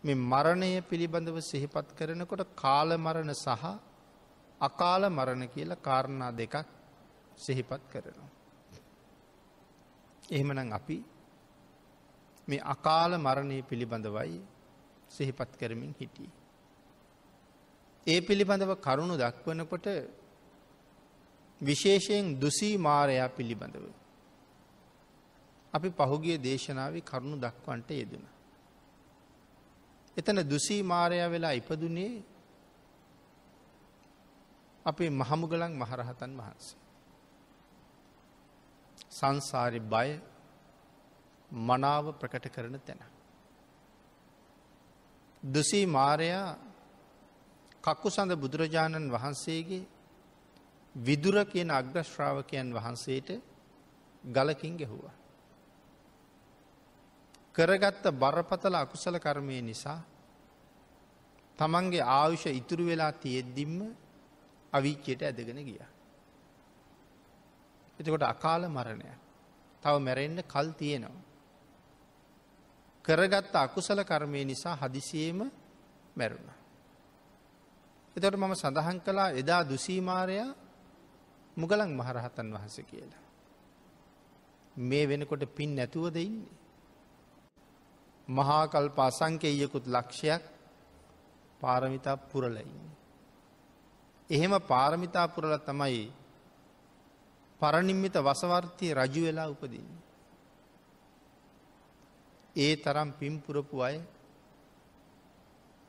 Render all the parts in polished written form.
මේ මරණය පිළිබඳව සිහිපත් කරනකොට කාල මරණ සහ අකාල මරණ කියලා කාරණා දෙකක් සිහිපත් කරනවා. එහෙමනම් අපි මේ අකාල මරණය පිළිබඳවයි සිහිපත් කරමින් හිටියේ. ඒ පිළිබඳව කරුණු දක්වනකොට විශේෂයෙන් දුසී මාරයා පිළිබඳව අපි පහුගිය දේශනාවේ කරුණු දක්වන්නට යෙදුණා. එතන දුසී මාරයා වෙලා ඉපදුනේ අපේ මහමුගලන් මහරහතන් වහන්සේ. සංසාරේ බය මනාව ප්‍රකට කරන තැන. දුසී මාරයා කකුසඳ බුදුරජාණන් වහන්සේගේ විදුර කියන අග්‍ර ශ්‍රාවකයන් වහන්සේට ගලකින් ගැහුවා. කරගත්ත බරපතල අකුසල කර්මය නිසා තමන්ගේ ආයුෂ ඉතුරු වෙලා තියෙද්දිම අවීචයට ඇදගෙන ගියා. එතකොට අකාල මරණය. තව මැරෙන්න කල් තියෙනවා. කරගත්ත අකුසල කර්මය නිසා හදිසියේම මැරුණා. එතකොට මම සඳහන් කළා එදා දුසී මාරයා මුගලන් මහරහතන් වහන්සේ කියලා. මේ වෙනකොට පින් නැතුවද ඉන්නේ? මහා කල්ප අසංකේයකුත් ලක්ෂයක් පාරමිතා පුරලා ඉන්නේ. එහෙම පාරමිතා පුරලා තමයි පරිනිම්මිත වසවර්ති රජු වෙලා උපදින්නේ. ඒ තරම් පින් පුරපු අය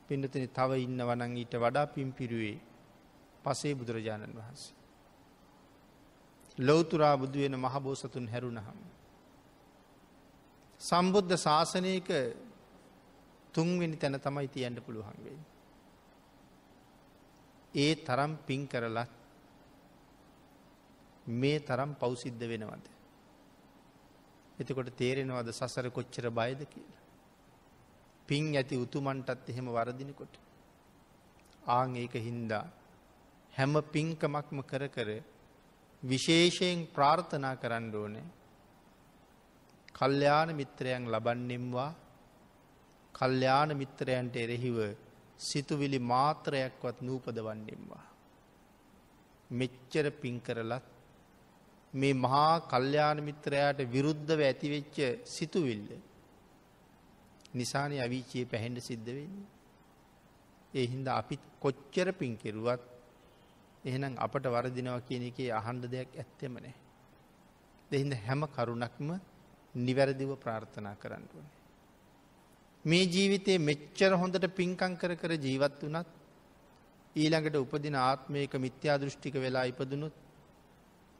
පින්නතේ තව ඉන්නවා නම් ඊට වඩා පින් පිරුවේ පසේ බුදුරජාණන් වහන්සේ. ලෞතුරා බුදු වෙන මහ බෝසතුන් හැරුණහම සම්බුද්ධ ශාසනයක තුන්වෙනි තැන තමයි තියන්න පුළුවන් වෙන්නේ. ඒ තරම් පින් කරලත් මේ තරම් පව් සිද්ධ වෙනවද? එතකොට තේරෙනවද සසර කොච්චර බයද කියලා? පින් ඇති උතුමන්ටත් එහෙම වරදිනකොට ආන් ඒක හින්දා හැම පින්කමක්ම කර කර විශේෂයෙන් ප්‍රාර්ථනා කරන්න ඕනේ කල්යාණ මිත්‍රයන් ලබන්නෙම්වා කල්යාණ මිත්‍රයන්ට එරෙහිව සිතුවිලි මාත්‍රයක්වත් නූපදවන්නෙම්වා. මෙච්චර පින් කරලත් මේ මහා කල්යාණ මිත්‍රයාට විරුද්ධව ඇතිවෙච්ච සිතුවිල්ල නිසානේ අවීචියේ පැහෙන්න සිද්ධ වෙන්නේ. ඒ හින්දා අපි කොච්චර පින් කෙරුවත් එහෙනම් අපට වරදිනවා කියන එකේ අහන්න දෙයක් ඇත්තෙම නැහැ. ඒ හින්දා හැම කරුණක්ම නිවැරදිව ප්‍රාර්ථනා කරන්න ඕනේ. මේ ජීවිතේ මෙච්චර හොඳට පින්කම් කර කර ජීවත් වුණත් ඊළඟට උපදින ආත්මයක මිත්‍යා දෘෂ්ටික වෙලා ඉපදුනොත්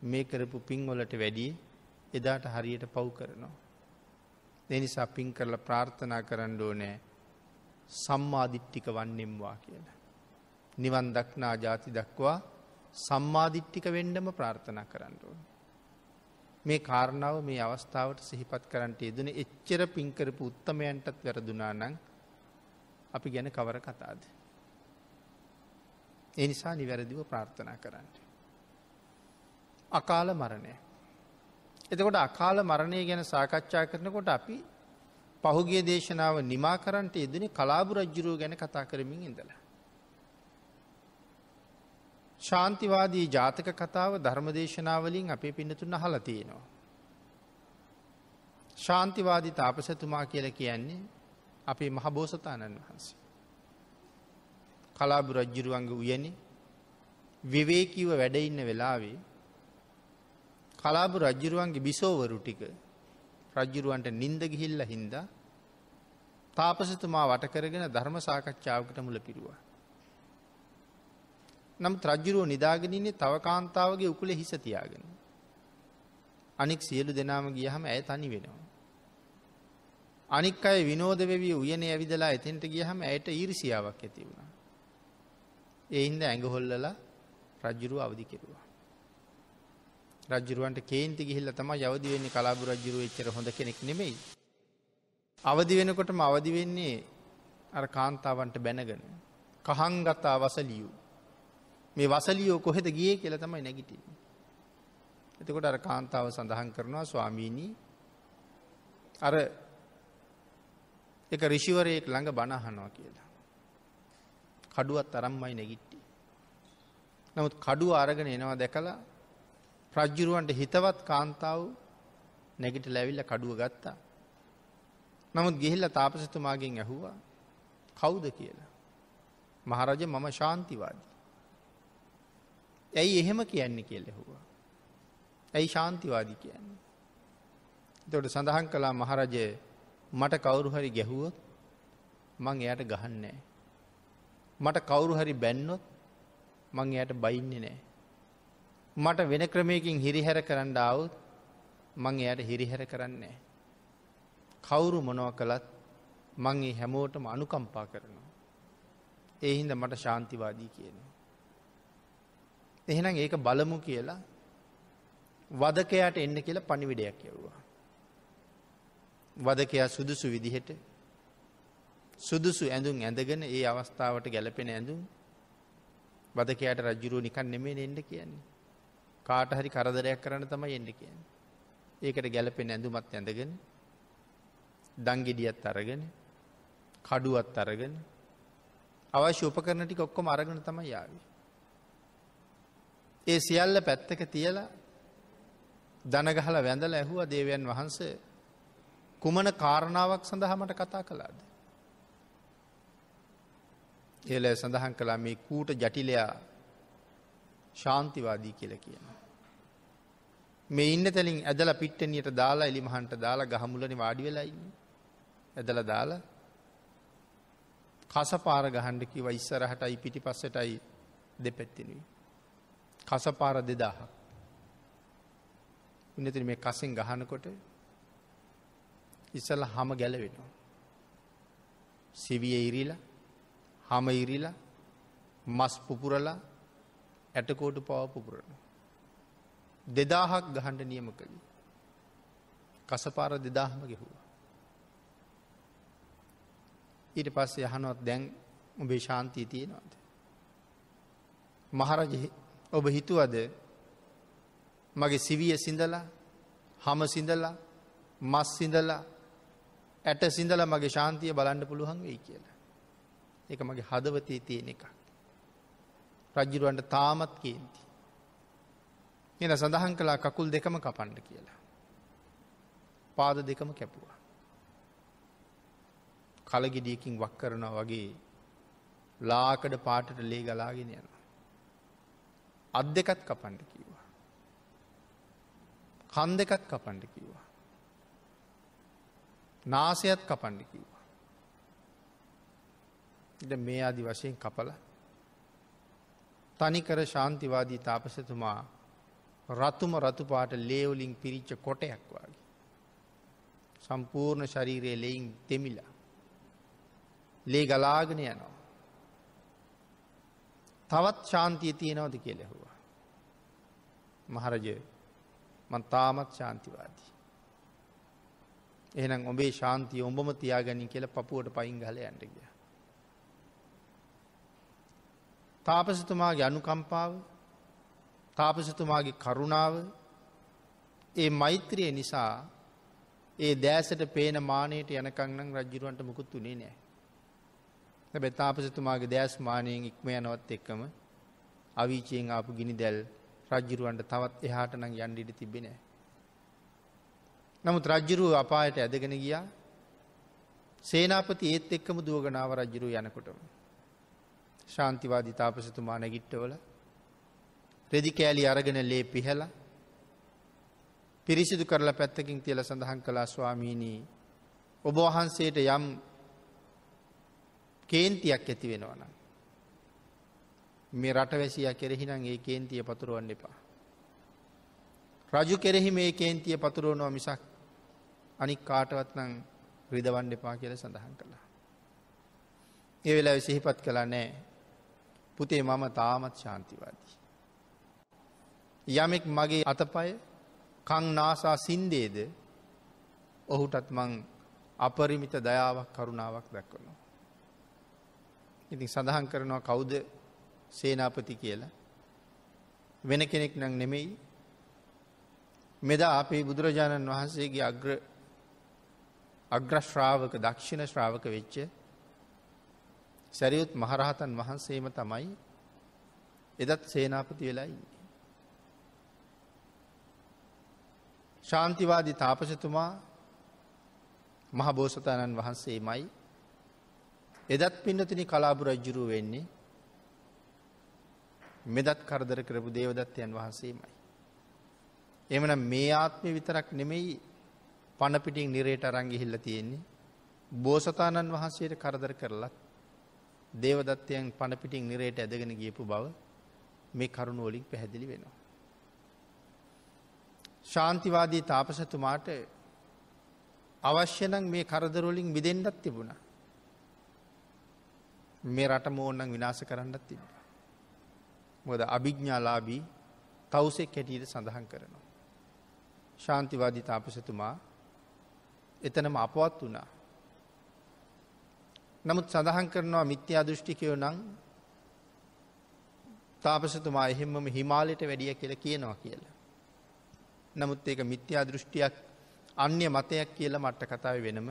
මේ කරපු පින් වලට වැඩි එදාට හරියට පව් කරනවා. ඒ නිසා පින් කරලා ප්‍රාර්ථනා කරන්න ඕනේ සම්මා දිට්ඨික වන්නෙම්වා කියලා. නිවන් දක්නා ජාති දක්වා සම්මා දිට්ඨික වෙන්නම ප්‍රාර්ථනා කරන්න ඕනේ. මේ කාරණාව මේ අවස්ථාවට සිහිපත් කරන්නට යෙදුනේ එච්චර පින් කරපු උත්තමයන්ටත් වැරදුනා නම් අපි ගැන කවර කතාවද? ඒ නිසා නිවැරදිව ප්‍රාර්ථනා කරන්න. අකාල මරණය. එතකොට අකාල මරණය ගැන සාකච්ඡා කරනකොට අපි පහුගිය දේශනාව නිමා කරන්නට යෙදුනේ කලාබු රජුරුව ගැන කතා කරමින් ඉඳලා. ශාන්තිවාදී ජාතක කතාව ධර්මදේශනාවලින් අපේ පින්නතුන් අහලා තියෙනවා. ශාන්තිවාදී තාපසතුමා කියලා කියන්නේ අපේ මහ බෝසතාණන් වහන්සේ. කලාබු රජුරුවන්ගේ උයනේ විවේකීව වැඩ ඉන්න වෙලාවේ කලාබු රජුරුවන්ගේ බිසෝවරු ටික රජුරුවන්ට නිින්ද ගිහිල්ලා හින්දා තාපසතුමා වට කරගෙන ධර්ම සාකච්ඡාවකට මුල පිරුවා. නමුත් රජුරුව නිදාගෙන ඉන්නේ තව කාන්තාවගේ උකුලේ හිස තියාගෙන. අනික් සියලු දෙනාම ගියහම ඇය තනි වෙනවා. අනික් අය විනෝද වෙවි උයනේ ඇවිදලා එතෙන්ට ගියහම ඇයට ඊර්ෂියාවක් ඇති වුණා. ඒ හින්දා ඇඟ හොල්ලලා රජුරුව අවදි කෙරුවා. රජුරුවන්ට කේන්ති ගිහිල්ලා තමයි අවදි වෙන්නේ. කලාබු රජුරුව එච්චර හොඳ කෙනෙක් නෙමෙයි. අවදි වෙනකොටම අවදි වෙන්නේ අර කාන්තාවන්ට බැනගෙන. කහංගතා වසලියෝ මේ වසලියෝ කොහෙද ගියේ කියලා තමයි නැගිටින්නේ. එතකොට අර කාන්තාව සඳහන් කරනවා ස්වාමීනි අර එක ඍෂිවරයෙක් ළඟ බණ අහනවා කියලා. කඩුවත් අරන්මයි නැගිට්ටි. නමුත් කඩුව අරගෙන එනවා දැකලා රජ්ජුරුවන්ට හිතවත් කාන්තාව නැගිටලා ඇවිල්ලා කඩුව ගත්තා. නමුත් ගිහිල්ලා තාපසතුමාගෙන් ඇහුවා කවුද කියලා. මහරජා මම ශාන්තිවාදී. ඇයි එහෙම කියන්නේ කියලා ඇහුවා. ඇයි ශාන්තිවාදී කියන්නේ? එතකොට සඳහන් කළා මහරජා මට කවුරු හරි ගැහුවොත් මං එයාට ගහන්නේ නැහැ. මට කවුරු හරි බැන්නොත් මං එයාට බයින්නේ නැහැ. මට වෙන ක්‍රමයකින් හිරිහැර කරන්න ආවොත් මං එයාට හිරිහැර කරන්නේ නැහැ. කවුරු මොනවා කළත් මං ඒ හැමෝටම අනුකම්පා කරනවා. ඒ හින්දා මට ශාන්තිවාදී කියනවා. එහෙනම් ඒක බලමු කියලා වදකයාට එන්න කියලා පණිවිඩයක් යවුවා. වදකයා සුදුසු විදිහට සුදුසු ඇඳුම් ඇඳගෙන ඒ අවස්ථාවට ගැලපෙන ඇඳුම් වදකයාට රජුරෝ නිකන් නෙමෙයි එන්න කියන්නේ. කාට හරි කරදරයක් කරන්න තමයි එන්න කියන්නේ. ඒකට ගැලපෙන ඇඳුමත් ඇඳගෙන දංගෙඩියත් අරගෙන කඩුවත් අරගෙන අවශ්‍ය උපකරණ ටික ඔක්කොම අරගෙන තමයි ආවේ. ඒ සියල්ල පැත්තක තියලා දන ගහලා වැඳලා ඇහුවා දේවයන් වහන්සේ කුමන කාරණාවක් සඳහා මට කතා කළාද? ඒල සඳහන් කළා මේ කූට ජටිලයා ශාන්තිවාදී කියලා කියනවා. මේ ඉන්න තැනින් ඇදලා පිට්ටනියට දාලා එලිමහන්ට දාලා ගහමුලනේ වාඩි වෙලා ඉන්නේ. ඇදලා දාලා කසපාර ගහන්න කිව්වා ඉස්සරහටයි පිටිපස්සටයි දෙපැත්තෙනුයි. කසපාර 2000ක්. ඉන්නතර මේ කසෙන් ගහනකොට ඉස්සලා හැම ගැලවෙනවා. සිවිය ඉරිලා, හැම ඉරිලා, මස් පුපුරලා, ඇටකොටු පව පුපුරනවා. 2000ක් ගහන්න නියම කළේ. කසපාර 2000ම ගෙහුවා. ඊට පස්සේ අහනවා දැන් ඔබේ ශාන්තිය තියෙනවද? මහරජා ඔබ හිතුවද මගේ සිවිය සිඳලා, හැම සිඳලා, මස් සිඳලා, ඇට සිඳලා මගේ ශාන්තිය බලන්න පුළුවන් වෙයි කියලා. ඒක මගේ හදවතේ තියෙන එකක්. රජුරවන්ට තාමත් කේන්ති. එන සඳහන් කළා කකුල් දෙකම කපන්න කියලා. පාද දෙකම කැපුවා. කලගෙඩියකින් වක් කරනවා වගේ ලාකඩ පාටට ලේ ගලාගෙන යනවා. අත් දෙකත් කපන්න කිව්වා. කන් දෙකත් කපන්න කිව්වා. නාසයත් කපන්න කිව්වා. ඉතින් මේ ආදි වශයෙන් කපලා තනිකර ශාන්තිවාදී තාපසතුමා රතුම රතු පාට ලේ වලින් පිරිච්ච කොටයක් වගේ සම්පූර්ණ ශරීරයේ ලේයින් තෙමිලා ලේ ගලාගෙන යනවා. තවත් ශාන්තිය තියෙනවද කියලා ඇහුවා. මහරජා මං තාමත් ශාන්තිවාදී. එහෙනම් ඔබේ ශාන්තිය ඔබම තියාගනින් කියලා පපුවට පයින් ගහලා යන්න ගියා. තාපසතුමාගේ අනුකම්පාව, තාපසතුමාගේ කරුණාව, ඒ මෛත්‍රිය නිසා ඒ දැසට පේන මානෙට යනකම් නම් රජුරවන්ට මුකුත් උනේ නැහැ. හැබැයි තාපසතුමාගේ දැස් මානෙන් ඉක්ම යනවත් එක්කම අවීචයෙන් ආපු ගිනි දැල් රජුරවන්ට තවත් එහාට නම් යන්න ඉඩ තිබෙන්නේ නැහැ. නමුත් රජුරුව අපායට ඇදගෙන ගියා. සේනාපති ඒත් එක්කම දුවගෙන ආව රජුරුව යනකොටම. ශාන්තිවාදී තාපසතුමා නැගිට්ටවල රෙදි කෑලි අරගෙන ලේ පිහලා පිරිසිදු කරලා පැත්තකින් තියලා සඳහන් කළා ස්වාමීනි ඔබ වහන්සේට යම් කේන්තියක් ඇති වෙනවා නම් මේ රටවැසියා කෙරෙහි නම් ඒ කේන්තිය පතුරවන්න එපා. රජු කෙරෙහි මේ කේන්තිය පතුරවනවා මිසක් අනික් කාටවත් නම් රිදවන්න එපා කියලා සඳහන් කළා. ඒ වෙලාවේ සිහිපත් කළා නෑ පුතේ මම තාමත් ශාන්තිවාදී. යමෙක් මගේ අතපය කන් නාසා සින්දේද ඔහුටත් මං අපරිමිත දයාවක් කරුණාවක් දක්වනවා. ඉතින් සඳහන් කරනවා කවුද සේනාපති කියලා. වෙන කෙනෙක් නම් නෙමෙයි. මෙදා අපේ බුදුරජාණන් වහන්සේගේ අග්‍ර ශ්‍රාවක දක්ෂිණ ශ්‍රාවක වෙච්ච සරියුත් මහරහතන් වහන්සේම තමයි එදත් සේනාපති වෙලා ඉන්නේ. ශාන්තිවාදී තාපසතුමා මහ බෝසතාණන් වහන්සේමයි එදත් පින්නතුනි කලාබු රජුරු වෙන්නේ මෙදත් කරදර කරපු දේවදත්තයන් වහන්සේමයි. එමනම් මේ ආත්මය විතරක් නෙමෙයි පණ පිටින් නිරේට අරන් ගිහිල්ලා තියෙන්නේ. බෝසතාණන් වහන්සේට කරදර කරලත් දේවදත්තයන් පණ පිටින් නිරේට ඇදගෙන ගියපු බව මේ කරුණ වලින් පැහැදිලි වෙනවා. ශාන්තිවාදී තාපසතුමාට අවශ්‍ය නම් මේ කරදර වලින් මිදෙන්නත් තිබුණා. මේ රට මෝන්නම් විනාශ කරන්නත් තිබුණා. මොකද අභිඥාලාභී තවුසෙක් හැටියට සඳහන් කරනවා. ශාන්තිවාදී තාපසතුමා එතනම අපවත් වුණා. නමුත් සඳහන් කරනවා මිත්‍යා දෘෂ්ටිකයෝ නම් තාපසතුමා එහෙම්මම හිමාලයට වැඩිය කියලා කියනවා කියලා. නමුත් ඒක මිත්‍යා දෘෂ්ටියක් අන්‍ය මතයක් කියලා මට්ට කතාවේ වෙනම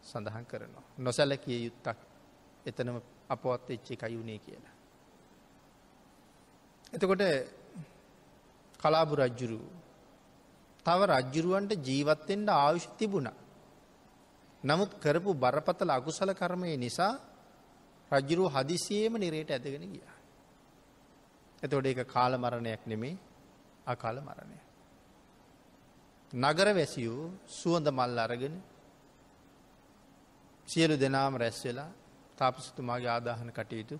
සඳහන් කරනවා. නොසැලකිය යුත්තක් එතනම අපවත් වෙච්ච එකයි උනේ කියලා. එතකොට කලාබු රජුරු තව රජුරුවන්ට ජීවත් වෙන්න ආයුෂ තිබුණා. නමුත් කරපු බරපතල අකුසල කර්මය නිසා රජුරුව හදිසියෙම නිරේට ඇදගෙන ගියා. එතකොට ඒක කාල මරණයක් නෙමෙයි අකාල මරණයක්. නගර වැසියෝ සුවඳ මල් අරගෙන සියලු දෙනාම රැස් වෙලා තාපසතුමාගේ ආදාහන කටයුතු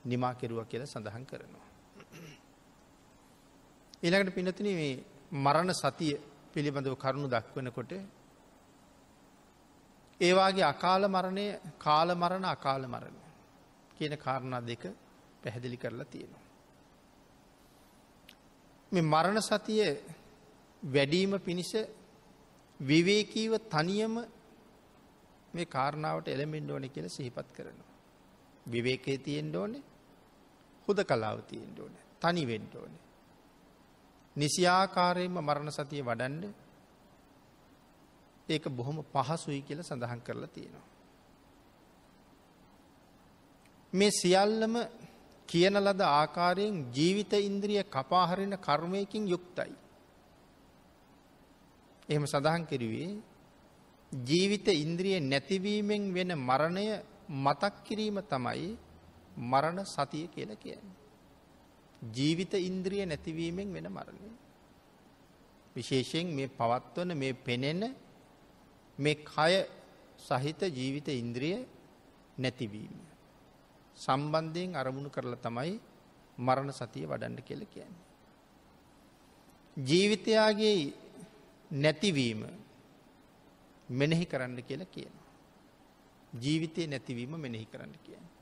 නිමා කෙරුවා කියලා සඳහන් කරනවා. ඊළඟට පින්නතුනි මේ මරණ සතිය පිළිබඳව කරුණු දක්වනකොට ඒ වාගේ අකාල මරණය, කාල මරණ, අකාල මරණ කියන කාරණා දෙක පැහැදිලි කරලා තියෙනවා. මේ මරණ සතිය වැඩිම පිණිස විවේකීව තනියම මේ කාරණාවට එළඹෙන්න ඕනේ කියලා සිහිපත් කරනවා. විවේකයේ තියෙන්න ඕනේ, හුදකලාව තියෙන්න ඕනේ, තනි වෙන්න ඕනේ. නිසියාකාරයෙන්ම මරණ සතිය වඩන්න ඒක බොහොම පහසුයි කියලා සඳහන් කරලා තියෙනවා. මේ සියල්ලම කියන ලද ආකාරයෙන් ජීවිත ඉන්ද්‍රිය කපා හරින කර්මයකින් යුක්තයි. එහෙම සඳහන් කෙරුවේ ජීවිත ඉන්ද්‍රිය නැතිවීමෙන් වෙන මරණය මතක් කිරීම තමයි මරණ සතිය කියලා කියන්නේ. ජීවිත ඉන්ද්‍රිය නැතිවීමෙන් වෙන මරණය. විශේෂයෙන් මේ පවත්වන මේ පෙනෙන මේ කය සහිත ජීවිත ඉන්ද්‍රිය නැතිවීම සම්බන්ධයෙන් අරමුණු කරලා තමයි මරණ සතිය වඩන්න කියලා කියන්නේ. ජීවිතයාගේ නැතිවීම මෙනෙහි කරන්න කියලා කියනවා. ජීවිතේ නැතිවීම මෙනෙහි කරන්න කියන්නේ.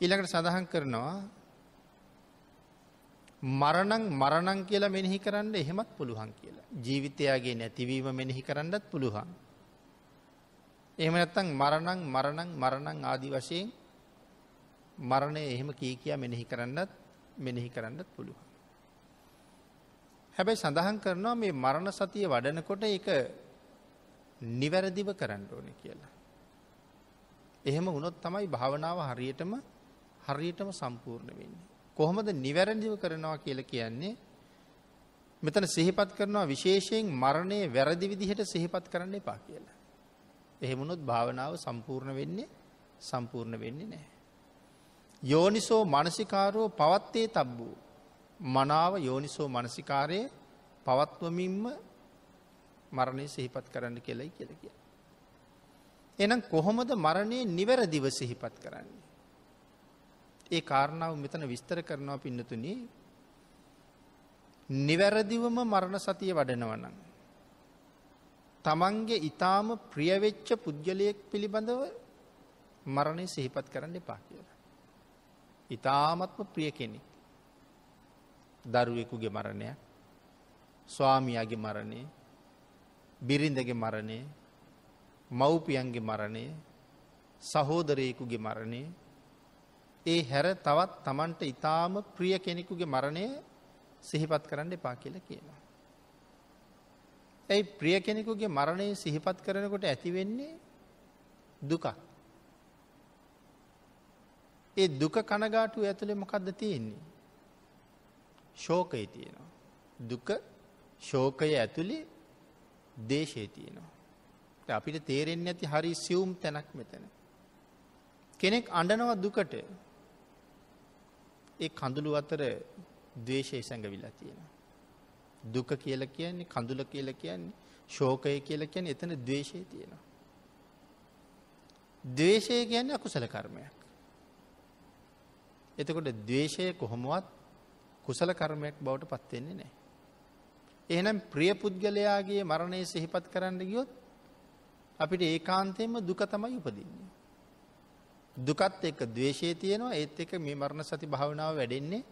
ඊළඟට සඳහන් කරනවා මරණං කියලා මෙනෙහි කරන්න එහෙමත් පුළුවන් කියලා. ජීවිතයාගේ නැතිවීම මෙනෙහි කරන්නත් පුළුවන්. එහෙම නැත්නම් මරණං ආදි වශයෙන් මරණය එහෙම කියා මෙනෙහි කරන්නත් පුළුවන්. හැබැයි සඳහන් කරනවා මේ මරණ සතිය වඩනකොට ඒක නිවැරදිව කරන්න ඕනේ කියලා. එහෙම වුණොත් තමයි භාවනාව හරියටම සම්පූර්ණ වෙන්නේ. කොහොමද නිවැරදිව කරනවා කියලා කියන්නේ? මෙතන සිහිපත් කරනවා විශේෂයෙන් මරණය වැරදි විදිහට සිහිපත් කරන්න එපා කියලා. එහෙම වුණොත් භාවනාව සම්පූර්ණ වෙන්නේ නැහැ. යෝනිසෝ මනසිකාරෝ පවත්තේ තබ්බෝ. මනාව යෝනිසෝ මනසිකාරයේ පවත්වමින්ම මරණය සිහිපත් කරන්න කියලායි කියලා කියන්නේ. එහෙනම් කොහොමද මරණය නිවැරදිව සිහිපත් කරන්නේ? ඒ කාරණාව මෙතන විස්තර කරනවා පින්නතුනි. නිවැරදිවම මරණ සතිය වඩනවා නම් තමන්ගේ ඊටාම ප්‍රිය වෙච්ච පුද්ගලයෙක් පිළිබඳව මරණය සිහිපත් කරන්න එපා කියලා. ඊටාමත්ම ප්‍රිය කෙනෙක්. දරුවෙකුගේ මරණය, ස්වාමියාගේ මරණය, බිරිඳගේ මරණය, මව්පියන්ගේ මරණය, සහෝදරයෙකුගේ මරණය, ඒ හැර තවත් තමන්ට ඊටාම ප්‍රිය කෙනෙකුගේ මරණය සිහිපත් කරන්න එපා කියලා කියනවා. ඇයි ප්‍රිය කෙනෙකුගේ මරණය සිහිපත් කරනකොට ඇති වෙන්නේ දුකක්. ඒ දුක කනගාටුව ඇතුලේ මොකද්ද තියෙන්නේ? ශෝකය තියෙනවා. දුක ශෝකය ඇතුලේ දේශය තියෙනවා. අපිට තේරෙන්නේ නැති හරි සියුම් තැනක් මෙතන. කෙනෙක් අඬනවා දුකට. ඒ කඳුළු අතර ද්වේෂය සැඟවිලා තියෙනවා. දුක කියලා කියන්නේ, කඳුල කියලා කියන්නේ, ශෝකය කියලා කියන්නේ එතන ද්වේෂය තියෙනවා. ද්වේෂය කියන්නේ අකුසල කර්මයක්. එතකොට ද්වේෂය කොහොමවත් කුසල කර්මයක් බවට පත් වෙන්නේ නැහැ. එහෙනම් ප්‍රිය පුද්ගලයාගේ මරණය සිහිපත් කරන්න ගියොත් අපිට ඒකාන්තයෙන්ම දුක තමයි උපදින්නේ. දුකත් එක්ක ද්වේෂය තියෙනවා, ඒත් එක්ක මේ මරණ සති භාවනාව වැඩෙන්නේ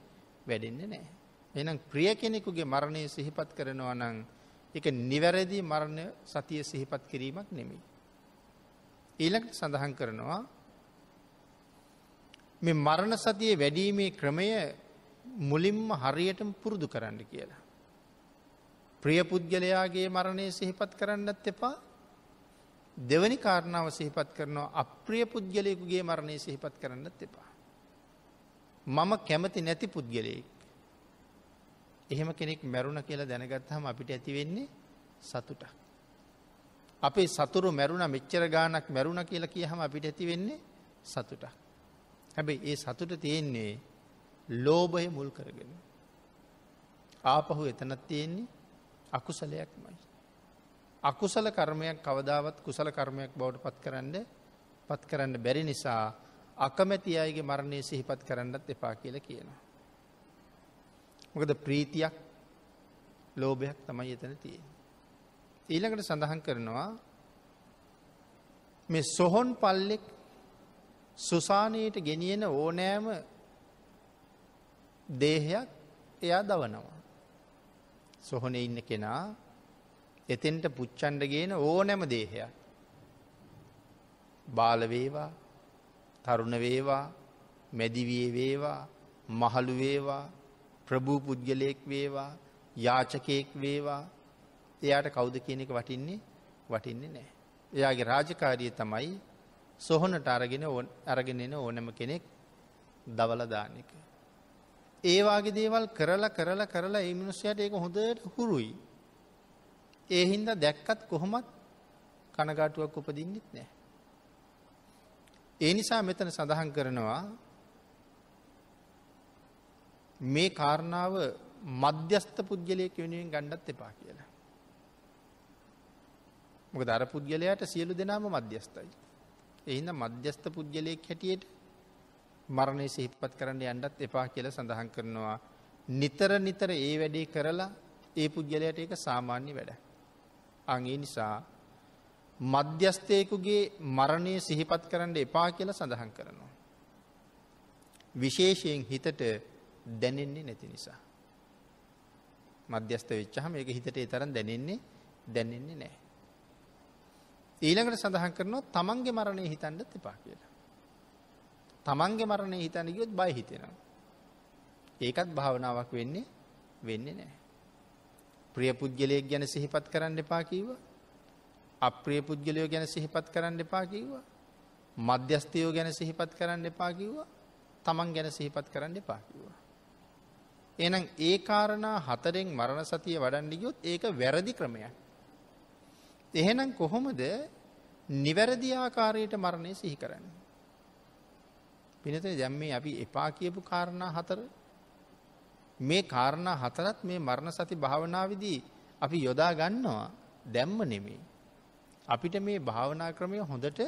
නැහැ. එහෙනම් ප්‍රිය කෙනෙකුගේ මරණය සිහිපත් කරනවා නම් ඒක නිවැරදි මරණ සතිය සිහිපත් කිරීමක් නෙමෙයි. ඊළඟට සඳහන් කරනවා මේ මරණ සතිය වැඩිීමේ ක්‍රමය මුලින්ම හරියටම පුරුදු කරන්න කියලා. ප්‍රිය පුද්ගලයාගේ මරණය සිහිපත් කරන්නත් එපා. දෙවැනි කාරණාව සිහිපත් කරනවා අප්‍රිය පුද්ගලයෙකුගේ මරණය සිහිපත් කරන්නත් එපා. මම කැමති නැති පුද්ගලයෙක්. එහෙම කෙනෙක් මැරුණ කියලා දැනගත්තාම අපිට ඇති වෙන්නේ සතුටක්. අපේ සතුරු මැරුණා මෙච්චර ගාණක් මැරුණා කියලා කියහම අපිට ඇති වෙන්නේ සතුටක්. හැබැයි ඒ සතුට තියෙන්නේ ලෝභය මුල් කරගෙන. ආපහු එතනක් තියෙන්නේ අකුසලයක්මයි. අකුසල කර්මයක් කවදාවත් කුසල කර්මයක් බවට පත් කරන්න බැරි නිසා අකමැති අයගේ මරණය සිහිපත් කරන්නත් එපා කියලා කියනවා. මොකද ප්‍රීතියක් ලෝභයක් තමයි එතන තියෙන්නේ. ඊළඟට සඳහන් කරනවා මේ සොහොන් පල්ලෙක් සුසානයට ගෙනියන ඕනෑම දේහයක් එයා දවනවා. සොහොනේ ඉන්න කෙනා එතෙන්ට පුච්චන්න ගේන ඕනෑම දේහයක්. බාල වේවා, තරුණ වේවා, මැදිවියේ වේවා, මහලු වේවා, ප්‍රභූ පුද්ගලයෙක් වේවා, යාචකයෙක් වේවා, එයාට කවුද කියන එක වටින්නේ නැහැ. එයාගේ රාජකාරිය තමයි සොහොනට අරගෙන එන ඕනෑම කෙනෙක් දවලා දාන එක. ඒ වාගේ දේවල් කරලා ඒ මිනිස්සයාට ඒක හොඳට හුරුයි. ඒ හින්දා දැක්කත් කොහොමත් කනගාටුවක් උපදින්නෙත් නැහැ. ඒ නිසා මෙතන සඳහන් කරනවා මේ කාරණාව මධ්‍යස්ථ පුද්ගලයෙක් වෙනුවෙන් ගන්නත් එපා කියලා. මොකද අර පුද්ගලයාට සියලු දෙනාම මධ්‍යස්ථයි. ඒ හින්දා මධ්‍යස්ථ පුද්ගලයෙක් හැටියට මරණය සිහිපත් කරන්න යන්නත් එපා කියලා සඳහන් කරනවා. නිතර ඒ වැඩේ කරලා ඒ පුද්ගලයාට ඒක සාමාන්‍ය වැඩක්. ඒ නිසා මධ්‍යස්ථයෙකුගේ මරණය සිහිපත් කරන්න එපා කියලා සඳහන් කරනවා. විශේෂයෙන් හිතට දැනෙන්නේ නැති නිසා. මධ්‍යස්ථ වෙච්චහම ඒක හිතට ඒ තරම් දැනෙන්නේ නැහැ. ඊළඟට සඳහන් කරනවා තමන්ගේ මරණය හිතන්නත් එපා කියලා. තමන්ගේ මරණය හිතන්න ගියොත් බය හිතෙනවා. ඒකත් භාවනාවක් වෙන්නේ නැහැ. ප්‍රිය පුද්ගලයෙක් ගැන සිහිපත් කරන්න එපා කිව්වා. අප්‍රිය පුද්ගලයෝ ගැන සිහිපත් කරන්න එපා කිව්වා. මධ්‍යස්ථයෝ ගැන සිහිපත් කරන්න එපා කිව්වා. තමන් ගැන සිහිපත් කරන්න එපා කිව්වා. එහෙනම් ඒ කාරණා හතරෙන් මරණ සතිය වඩන්න ගියොත් ඒක වැරදි ක්‍රමයක්. එහෙනම් කොහොමද නිවැරදි ආකාරයට මරණය සිහි කරන්නේ? පිළිතුරේ දැන් මේ අපි එපා කියපු කාරණා හතර මේ කාරණා හතරත් මේ මරණ සති භාවනාවේදී අපි යොදා ගන්නවා දැම්ම නෙමෙයි. අපිට මේ භාවනා ක්‍රමය හොඳට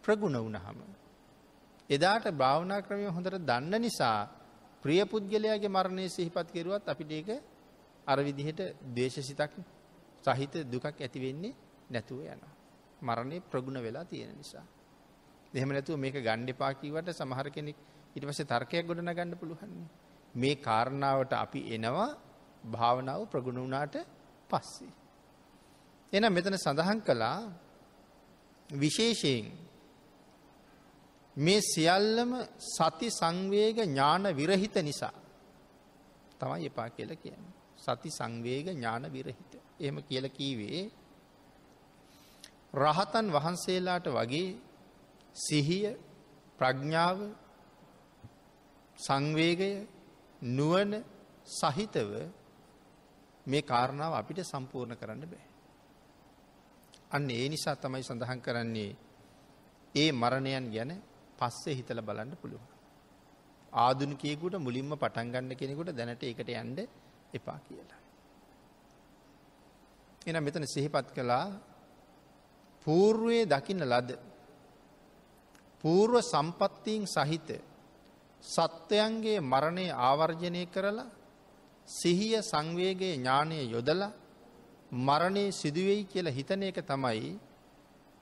ප්‍රගුණ වුණාම එදාට භාවනා ක්‍රමය හොඳට දන්න නිසා ප්‍රිය පුද්ගලයාගේ මරණය සිහිපත් කරුවත් අපිට ඒක අර විදිහට ද්වේෂසිතක් සහිත දුකක් ඇති වෙන්නේ නැතුව යනවා. මරණය ප්‍රගුණ වෙලා තියෙන නිසා. එහෙම නැතුව මේක ගන්න එපා කිව්වට සමහර කෙනෙක් ඊට පස්සේ තර්කයක් ගොඩනගන්න පුළුවන්. මේ කාරණාවට අපි එනවා භාවනාව ප්‍රගුණ වුණාට පස්සේ. එහෙනම් මෙතන සඳහන් කළා විශේෂයෙන් මේ සියල්ලම සති සංවේග ඥාන විරහිත නිසා තමයි එපා කියලා කියන්නේ. සති සංවේග ඥාන විරහිත. එහෙම කියලා කීවේ රහතන් වහන්සේලාට වගේ සිහිය, ප්‍රඥාව, සංවේගය, නුවණ සහිතව මේ කාරණාව අපිට සම්පූර්ණ කරන්න බෑ. අන්න ඒ නිසා තමයි සඳහන් කරන්නේ ඒ මරණයන් ගැන පස්සේ හිතලා බලන්න පුළුවන්. ආධුනිකයෙකුට මුලින්ම පටන් ගන්න කෙනෙකුට දැනට ඒකට යන්න එපා කියලා. එහෙනම් මෙතන සිහිපත් කළා పూర్වයේ දකින්න ලද పూర్ව සම්පත්තීන් සහිත සත්වයන්ගේ මරණය ආවර්ජනය කරලා සිහිය සංවේගයේ ඥානය යොදලා මරණය සිදුවෙයි කියලා හිතන එක තමයි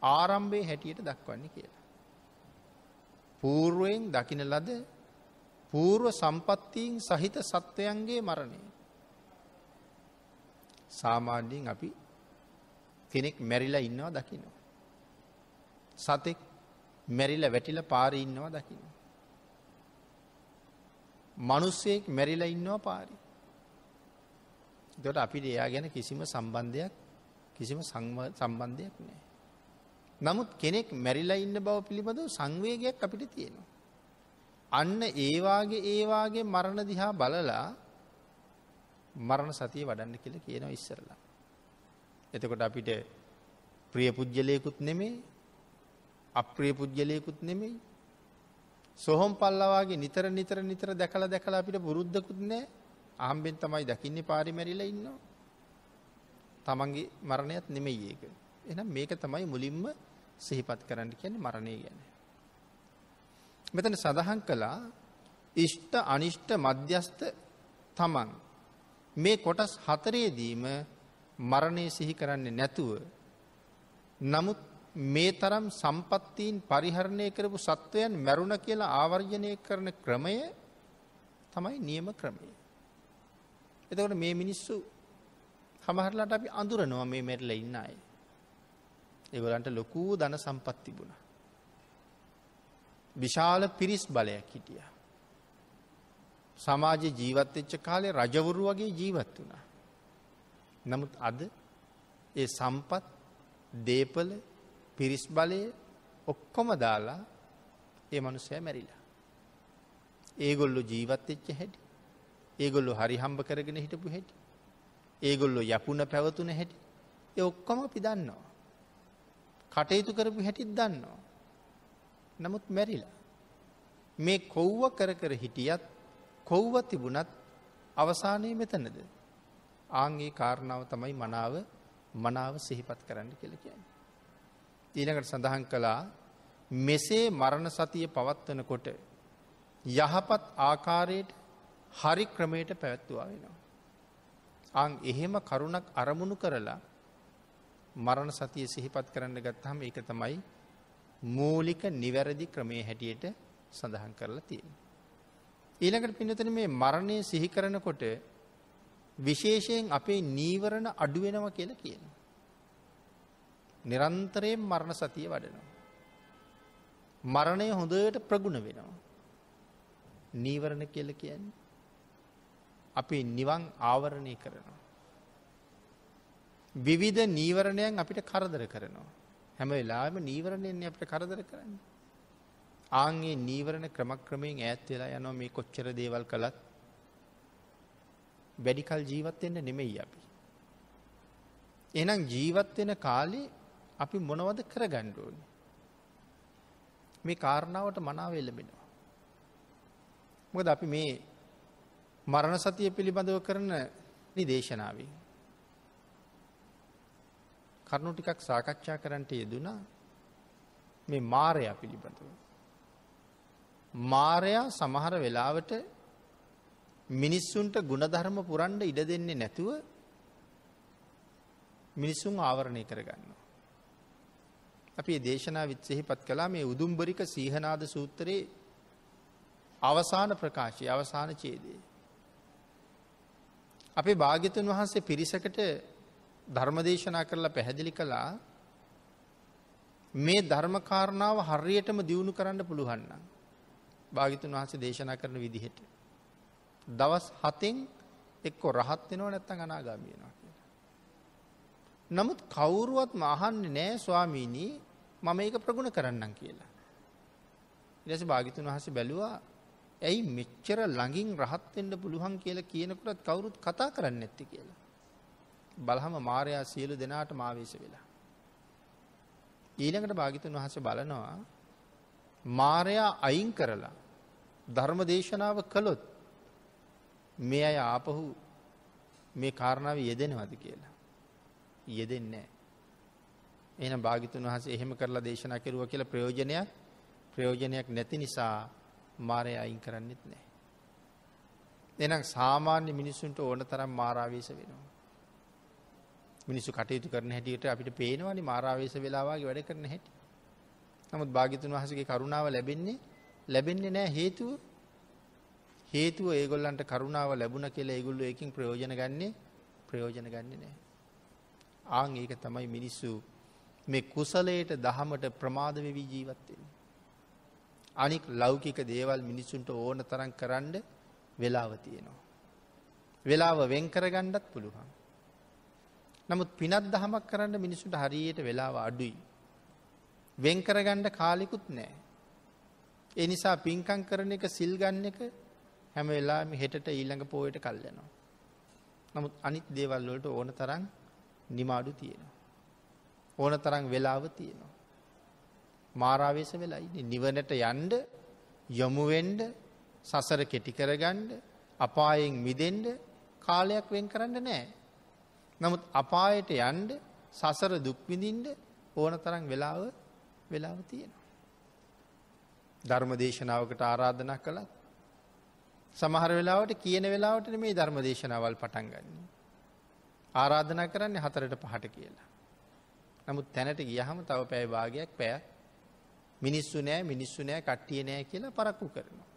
ආරම්භයේ හැටියට දක්වන්නේ කියලා. పూర్වයෙන් දකින්න ලද పూర్ව සම්පත්තීන් සහිත සත්වයන්ගේ මරණය. සාමාන්‍යයෙන් අපි කෙනෙක් මැරිලා ඉන්නවා දකිනවා. සතෙක් මැරිලා වැටිලා පාරේ ඉන්නවා දකිනවා. මිනිස්සෙක් මැරිලා ඉන්නවා පාරේ. ඒකට අපිට එයා ගැන කිසිම සම්බන්ධයක් නැහැ. නමුත් කෙනෙක් මැරිලා ඉන්න බව පිළිබඳව සංවේගයක් අපිට තියෙනවා. අන්න ඒ වාගේ මරණ දිහා බලලා මරණ සතිය වඩන්න කියලා කියනවා ඉස්සරලා. එතකොට අපිට ප්‍රිය පුජ්‍යලයකුත් නෙමෙයි, අප්‍රිය පුජ්‍යලයකුත් නෙමෙයි. සොහොන් පල්ලවාගේ නිතර දැකලා අපිට පුරුද්දකුත් නැහැ. ආම්බෙන් තමයි දකින්නේ පාරේ මැරිලා ඉන්නවා. තමන්ගේ මරණයත් නෙමෙයි ඒක. එහෙනම් මේක තමයි මුලින්ම සිහිපත් කරන්න කියන්නේ මරණය ගැන. මෙතන සඳහන් කළා ඉෂ්ට අනිෂ්ට මධ්‍යස්ත තමන් මේ කොටස් හතරේදීම මරණය සිහි කරන්නේ නැතුව නමුත් මේ තරම් සම්පත්තීන් පරිහරණය කරපු සත්වයන් මැරුණ කියලා ආවර්ජනය කරන ක්‍රමය තමයි නියම ක්‍රමය. එතකොට මේ මිනිස්සු සමහරලාට අපි අඳුරනවා මේ මැරිලා ඉන්න අය. ඒගොල්ලන්ට ලොකු ධන සම්පත් තිබුණා. විශාල පිරිස් බලයක් හිටියා. සමාජයේ ජීවත් වෙච්ච කාලේ රජවරු වගේ ජීවත් වුණා. නමුත් අද ඒ සම්පත්, දීපල, පිරිස් බලය ඔක්කොම දාලා ඒ මනුස්සයා මැරිලා. ඒගොල්ලෝ ජීවත් වෙච්ච හැටි, ඒගොල්ලෝ හරි හම්බ කරගෙන හිටපු හැටි, ඒගොල්ලෝ යපුණ පැවතුන හැටි, ඒ ඔක්කොම අපි දන්නවා. කටයුතු කරපු හැටිත් දන්නවා. නමුත් මැරිලා. මේ කොව්ව කර හිටියත් කොව්ව තිබුණත් අවසානයේ මෙතනද. ආන්ගේ කාරණාව තමයි මනාව සිහිපත් කරන්න කියලා කියන්නේ. ඊළඟට සඳහන් කළා මෙසේ මරණ සතිය පවත්වනකොට යහපත් ආකාරයට හරි ක්‍රමයට පැවැත්වුවා වෙනවා. එහෙම කරුණක් අරමුණු කරලා මරණ සතිය සිහිපත් කරන්න ගත්තාම ඒක තමයි මූලික නිවැරදි ක්‍රමයේ හැටියට සඳහන් කරලා තියෙන්නේ. ඊළඟට පින්නතන මේ මරණය සිහි කරනකොට විශේෂයෙන් අපේ නීවරණ අඩු වෙනවා කියලා කියනවා. නිරන්තරයෙන් මරණ සතිය වඩනවා. මරණය හොඳට ප්‍රගුණ වෙනවා. නීවරණ කියලා කියන්නේ අපි නිවන් ආවරණය කරනවා. විවිධ නීවරණයන් අපිට කරදර කරනවා. හැම වෙලාවෙම නීවරණයන් අපිට කරදර කරන්නේ. ආන්ගේ නීවරණ ක්‍රමක්‍රමයෙන් ඈත් වෙලා යනවා. මේ කොච්චර දේවල් කළත් වැඩි කල ජීවත් වෙන්න නෙමෙයි අපි. එහෙනම් ජීවත් වෙන කාලේ අපි මොනවද කරගන්න ඕනේ? මේ කාරණාවට මනාව එළඹෙනවා. මොකද අපි මේ මරණ සතිය පිළිබඳව කරන නිදේශනාවේ කරුණු ටිකක් සාකච්ඡා කරන්නට යෙදුණා. මේ මායя පිළිබඳව. මායя සමහර වෙලාවට මිනිස්සුන්ට ಗುಣධර්ම පුරන්න ඉඩ දෙන්නේ නැතුව මිනිසුන් ආවරණය කරගන්නවා. අපි මේ දේශනාවෙත් සිහිපත් කළා මේ උදුම්බරික සීහනාද සූත්‍රයේ අවසාන ප්‍රකාශය, අවසාන ඡේදය. අපේ භාග්‍යතුන් වහන්සේ පිරිසකට ධර්ම දේශනා කරලා පැහැදිලි කළා මේ ධර්ම කාරණාව හරියටම දියුණු කරන්න පුළුවන් නම් භාග්‍යතුන් වහන්සේ දේශනා කරන විදිහට දවස් 7න් එක්ක රහත් වෙනව නැත්නම් අනාගාමී වෙනවා කියලා. නමුත් කවුරුවත්ම අහන්නේ නෑ ස්වාමීනි මම ඒක ප්‍රගුණ කරන්නම් කියලා. ඊට පස්සේ භාග්‍යතුන් වහන්සේ බැලුවා ඇයි මෙච්චර ළඟින් රහත් වෙන්න පුළුවන් කියලා කියනකොටත් කවුරුත් කතා කරන්නේ නැත්තේ කියලා. බලහම මාර්යා සියලු දෙනාටම ආවේශ වෙලා. ඊළඟට භාග්‍යතුන් වහන්සේ බලනවා මාර්යා අයින් කරලා ධර්ම දේශනාව කළොත් මේ අය ආපහු මේ කාරණාව යෙදෙනවද කියලා. යෙදෙන්නේ නැහැ. එහෙනම් භාග්‍යතුන් වහන්සේ එහෙම කරලා දේශනා කෙරුවා කියලා ප්‍රයෝජනයක් නැති නිසා මාරය අයින් කරන්නෙත් නැහැ. එහෙනම් සාමාන්‍ය මිනිස්සුන්ට ඕන තරම් මාරාවේශ වෙනවා. මිනිස්සු කටයුතු කරන හැටියට අපිට පේනවනේ මාරාවේශ වෙලා වගේ වැඩ කරන හැටි. නමුත් භාග්‍යතුන් වහන්සේගේ කරුණාව ලැබෙන්නේ නැහැ හේතුව ඒගොල්ලන්ට කරුණාව ලැබුණ කියලා ඒගොල්ලෝ ඒකින් ප්‍රයෝජන ගන්නෙ නැහැ. ආන් ඒක තමයි මිනිස්සු මේ කුසලයට දහමට ප්‍රමාද වෙවි ජීවත් වෙන්නේ. අනික් ලෞකික දේවල් මිනිසුන්ට ඕන තරම් කරන්න වෙලාව තියෙනවා. වෙලාව වෙන් කරගන්නත් පුළුවන්. නමුත් පිනක් දහමක් කරන්න මිනිසුන්ට හරියට වෙලාව අඩුයි. වෙන් කරගන්න කාලෙකුත් නැහැ. ඒ නිසා පින්කම් කරන එක සිල් ගන්න එක හැම වෙලාවෙම හෙටට ඊළඟ පොයට කල් යනවා. නමුත් අනිත් දේවල් වලට ඕන තරම් නිමාඩු තියෙනවා. ඕන තරම් වෙලාව තියෙනවා. මාරාවේශ වෙලා ඉන්නේ. නිවනට යන්න, යමු වෙන්න, සසර කෙටි කරගන්න, අපායෙන් මිදෙන්න කාලයක් වෙන් කරන්න නැහැ. නමුත් අපායට යන්න, සසර දුක් විඳින්න ඕන තරම් වෙලාව තියෙනවා. ධර්ම දේශනාවකට ආරාධනා කළත් සමහර වෙලාවට කියන වෙලාවට නෙමෙයි ධර්ම දේශනාවල් පටන් ගන්න. ආරාධනා කරන්නේ 4ට 5ට කියලා. නමුත් තැනට ගියහම තව පැය භාගයක් මිනිස්සු නෑ කට්ටිය නෑ කියලා පරක්කු කරනවා.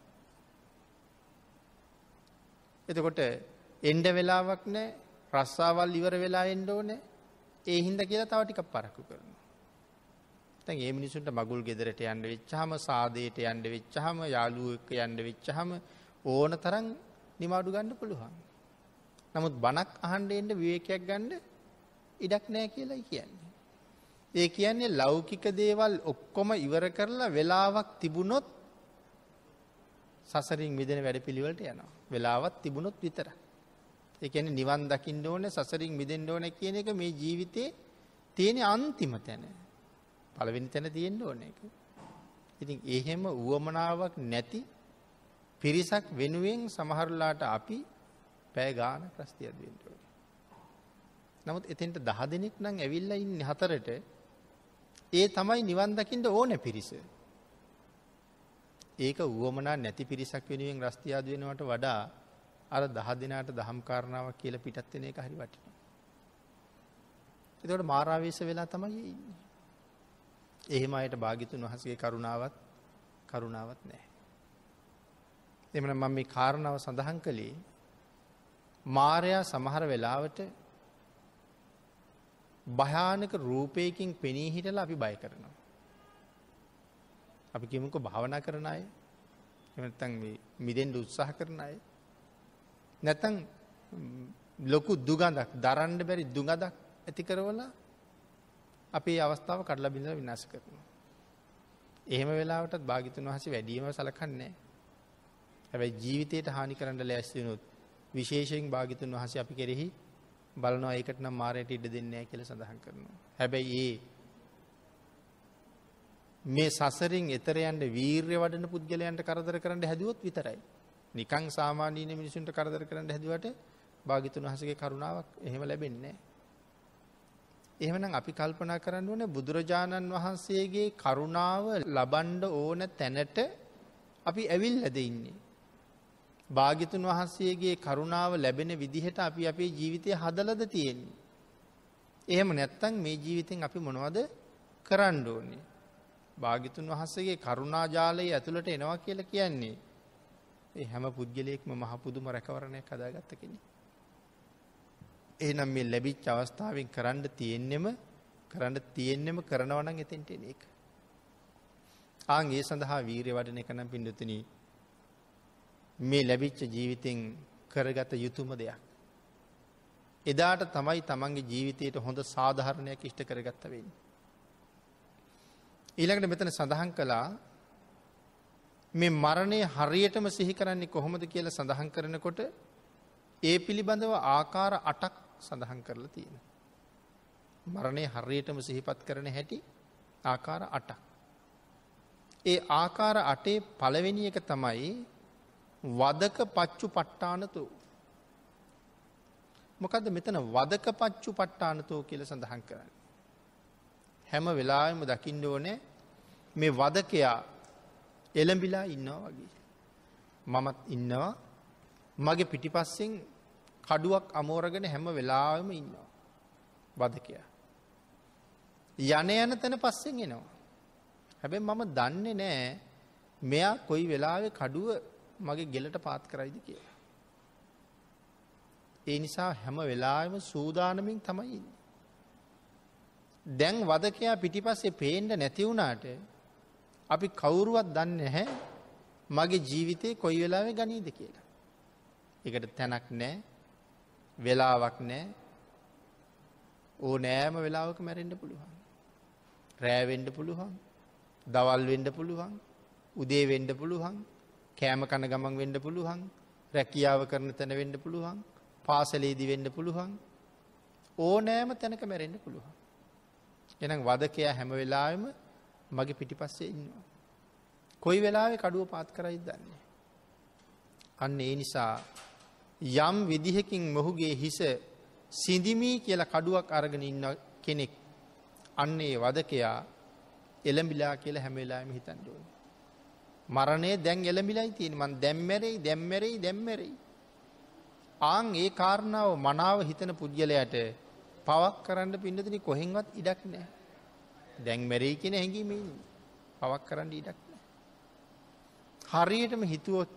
එතකොට එන්න වෙලාවක් නෑ, රස්සාවල් ඉවර වෙලා එන්න ඕනේ. ඒ හින්දා කියලා තව ටිකක් පරක්කු කරනවා. දැන් මේ මිනිසුන්ට මගුල් ගෙදරට යන්න වෙච්චාම, සාදේට යන්න වෙච්චාම, යාළුවෝ එක්ක යන්න වෙච්චාම ඕන තරම් නිමාඩු ගන්න පුළුවන්. නමුත් බණක් අහන්න එන්න විවේකයක් ගන්න ඉඩක් නැහැ කියලායි කියන්නේ. ඒ කියන්නේ ලෞකික දේවල් ඔක්කොම ඉවර කරලා වෙලාවක් තිබුණොත් සසරින් මිදෙන වැඩපිළිවෙලට යනවා. වෙලාවක් තිබුණොත් විතරයි. ඒ කියන්නේ නිවන් දකින්න ඕනේ, සසරින් මිදෙන්න ඕනේ කියන එක මේ ජීවිතේ තියෙන අන්තිම තැන. පළවෙනි තැන තියෙන්න ඕනේ ඒක. ඉතින් එහෙම උවමනාවක් නැති පිරිසක් වෙනුවෙන් සමහරලාට අපි පැය ගානක් රස්තියක් දෙන්න ඕනේ. නමුත් එතෙන්ට 10 දෙනෙක් නම් ඇවිල්ලා ඉන්නේ 4ට. ඒ තමයි නිවන් දකින්න ඕනේ පිරිස. ඒක උවමනා නැති පිරිසක් වෙනුවෙන් රස්තියාදු වෙනවට වඩා අර 10 දෙනාට දහම් කාරණාවක් කියලා පිටත් වෙන එක හරි වටිනවා. ඒකට මාරාවේශ වෙලා තමයි ඉන්නේ. එහෙම අයට භාග්‍යතුන් වහන්සේගේ කරුණාවක් නැහැ. එමනම් මම මේ කාරණාව සඳහන් කළේ මාරයා සමහර වෙලාවට භයානක රූපයකින් පෙනී හිටලා අපි බය කරනවා. අපි කියමුකෝ භාවනා කරන අය, එහෙම නැත්නම් මේ මිදෙන්න උත්සාහ කරන අය, නැත්නම් ලොකු දුගඳක්, දරන්න බැරි දුගඳක් ඇති කරවලා අපේ අවස්ථාව කඩලා බිඳලා විනාශ කරනවා. එහෙම වෙලාවටත් භාග්‍යතුන් වහන්සේ වැඩිම සලකන්නේ නැහැ. හැබැයි ජීවිතයට හානි කරන්න ලෑස්ති වුණොත් විශේෂයෙන් භාග්‍යතුන් වහන්සේ අපි කෙරෙහි බලනවා. ඒකට නම් මාරයට ඉඩ දෙන්නේ නැහැ කියලා සඳහන් කරනවා. හැබැයි මේ සසරින් එතර යන්න වීරිය වඩන පුද්ගලයන්ට කරදර කරන්න හැදුවොත් විතරයි. නිකං සාමාන්‍ය මිනිසුන්ට කරදර කරන්න හැදුවට භාග්‍යතුන් වහන්සේගේ කරුණාවක් එහෙම ලැබෙන්නේ නැහැ. එහෙමනම් අපි කල්පනා කරන්න ඕනේ බුදුරජාණන් වහන්සේගේ කරුණාව ලබන්න ඕන තැනට අපි ඇවිල්ලාද ඉන්නේ. භාග්‍යතුන් වහන්සේගේ කරුණාව ලැබෙන විදිහට අපි අපේ ජීවිතය හදලාද තියෙන්නේ. එහෙම නැත්නම් මේ ජීවිතෙන් අපි මොනවද කරන්න ඕනේ? භාග්‍යතුන් වහන්සේගේ කරුණා ජාලය ඇතුළට එනවා කියලා කියන්නේ ඒ හැම පුද්ගලයෙක්ම මහ පුදුම රැකවරණයක් හදාගත්ත කෙනෙක්. එහෙනම් මේ ලැබිච්ච අවස්ථාවෙන් කරන්න තියෙන්නෙම කරනවා නම් එතෙන්ට එන එක. ආන් ඒ සඳහා වීරිය වඩන එක නම් පින්දුතුනි මේ ලැබිච්ච ජීවිතෙන් කරගත යුතුම දෙයක්. එදාට තමයි තමන්ගේ ජීවිතයට හොඳ සාධාරණයක් ඉෂ්ට කරගත්ත වෙන්නේ. ඊළඟට මෙතන සඳහන් කළා මේ මරණය හරියටම සිහි කරන්නේ කොහොමද කියලා සඳහන් කරනකොට ඒ පිළිබඳව ආකාර 8ක් සඳහන් කරලා තියෙනවා. මරණය හරියටම සිහිපත් කරන හැටි ආකාර 8ක්. ඒ ආකාර 8 පළවෙනි එක තමයි වදක පච්චුපට්ඨානතෝ. මොකද්ද මෙතන වදක පච්චුපට්ඨානතෝ කියලා සඳහන් කරන්නේ? හැම වෙලාවෙම දකින්න ඕනේ මේ වදකයා එළඹිලා ඉන්නවා වගේ. මමත් ඉන්නවා. මගේ පිටිපස්සෙන් කඩුවක් අමෝරගෙන හැම වෙලාවෙම ඉන්නවා. වදකයා. යන තැන පස්සෙන් එනවා. හැබැයි මම දන්නේ නැහැ මෙයා කොයි වෙලාවෙ කඩුව මගේ ගෙලට පාත් කරයිද කියලා. ඒ නිසා හැම වෙලාවෙම සූදානමින් තමයි ඉන්නේ. දැන් වදකයා පිටිපස්සේ පේන්න නැති වුණාට අපි කවුරුවත් දන්නේ නැහැ මගේ ජීවිතේ කොයි වෙලාවෙ ගනීද කියලා. ඒකට තැනක් නැහැ, වෙලාවක් නැහැ. ඕනෑම වෙලාවක මැරෙන්න පුළුවන්. රෑ වෙන්න පුළුවන්, දවල් වෙන්න පුළුවන්, උදේ වෙන්න පුළුවන්, කෑම කන ගමන් වෙන්න පුළුවන්, රැකියාව කරන තැන වෙන්න පුළුවන්, පාසලේදී වෙන්න පුළුවන්. ඕනෑම තැනක මැරෙන්න පුළුවන්. එහෙනම් වදකයා හැම වෙලාවෙම මගේ පිටිපස්සේ ඉන්නවා. කොයි වෙලාවෙ කඩුව පාත් කරයිද දන්නේ. අන්න ඒ නිසා යම් විදිහකින් මොහුගේ හිස සිඳිමි කියලා කඩුවක් අරගෙන ඉන්න කෙනෙක් අන්න ඒ වදකයා එළඹිලා කියලා හැම වෙලාවෙම හිතන්න ඕනේ. මරණය දැන් එළඹිලායි තියෙන්නේ. මං දැන් මැරෙයි. ආන් ඒ කාරණාව මනාව හිතන පුද්ගලයාට පවක් කරන්න පින්නතුනි කොහෙන්වත් ඉඩක් නැහැ. දැන් මැරෙයි කියන හැඟීම ඉන්නේ. පවක් කරන්න ඉඩක් නැහැ. හරියටම හිතුවොත්